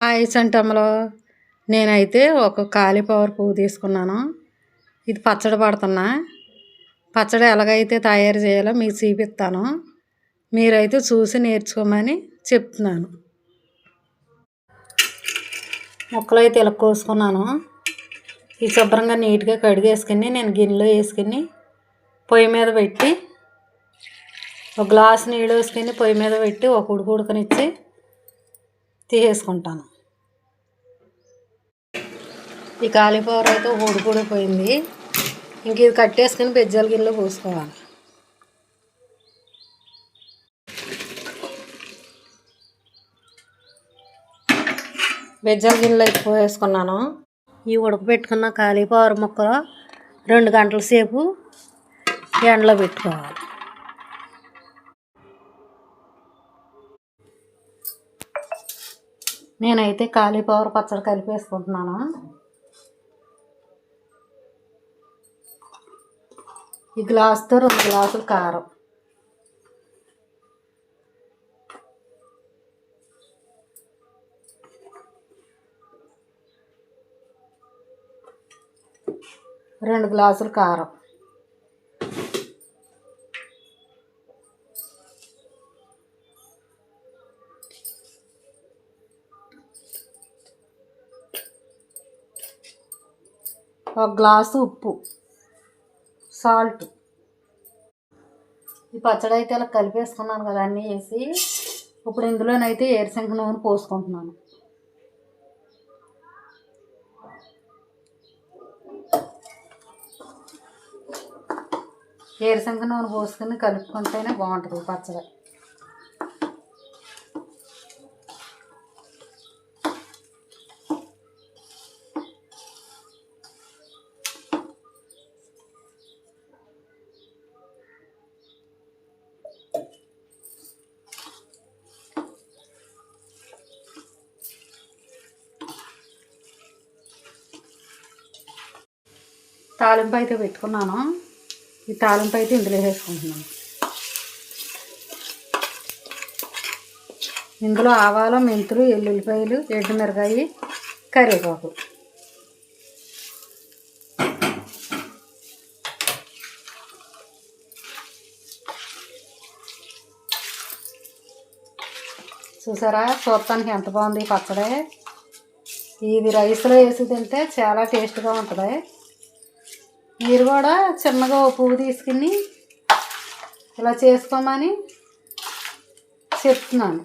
Hi సంటమ్మలో నేనైతే ఒక cauliflower పువ్వు తీసుకున్నాను. ఇది పచ్చడి పడుతున్నా. పచ్చడి ఎలాగైతే తయారు చేయాలో మీకు చూపిస్తాను. మీరైతే చూసి నేర్చుకోమని చెప్తున్నాను. ముక్కలు అయితే ఇలా కోసుకున్నాను. ఈ శుభ్రంగా నీట్గా కడిగేసుకుని నేను గిన్నెలో వేసుకుని పొయ్యి మీద పెట్టి ఒక గ్లాసు నీళ్ళు వేసుకుని పొయ్యి మీద పెట్టి ఒక ఉడకనిచ్చి తీసేసుకుంటాను. ఈ కాలీఫ్లవర్ అయితే ఉడికిపోయింది. ఇంక ఇది కట్టేసుకుని బెజ్జాల గిన్నెలో పోసుకోవాలి. బెజ్జాల గిన్నెలో అయితే పోసేసుకున్నాను. ఈ ఉడకబెట్టుకున్న కాలీఫ్లవర్ ముక్కలు 2 గంటల సేపు ఎండలో పెట్టుకోవాలి. నేనైతే కాలీఫ్లవర్ పచ్చడి కలిపేసుకుంటున్నాను. ఈ గ్లాసుతో 2 గ్లాసులు కారం, రెండు గ్లాసులు కారం, ఒక గ్లాసు ఉప్పు, సాల్ట్. ఈ పచ్చడి అయితే అలా కలిపేసుకున్నాను కదా అన్నీ వేసి. ఇప్పుడు ఇందులోనైతే ఏరుశనగ నూనె పోసుకుంటున్నాను. ఏరుశనగ నూనె పోసుకుని కలుపుకుంటేనే బాగుంటుంది పచ్చడి. తాలింపు అయితే పెట్టుకున్నాను. ఈ తాలింపు అయితే ఇందులో వేసుకుంటున్నాను. ఇందులో ఆవాలు, మెంతులు, ఎల్లుల్లిపాయలు, ఎండుమిరకాయ, కరివేపాకు. చూసారా, చూడటానికి ఎంత బాగుంది పచ్చడి. ఇది రైస్లో వేసి తింటే చాలా టేస్ట్గా ఉంటుంది. మీరు కూడా చిన్నగా ఓ పువ్వు తీసుకుని ఇలా చేసుకోమని చెప్తున్నాను.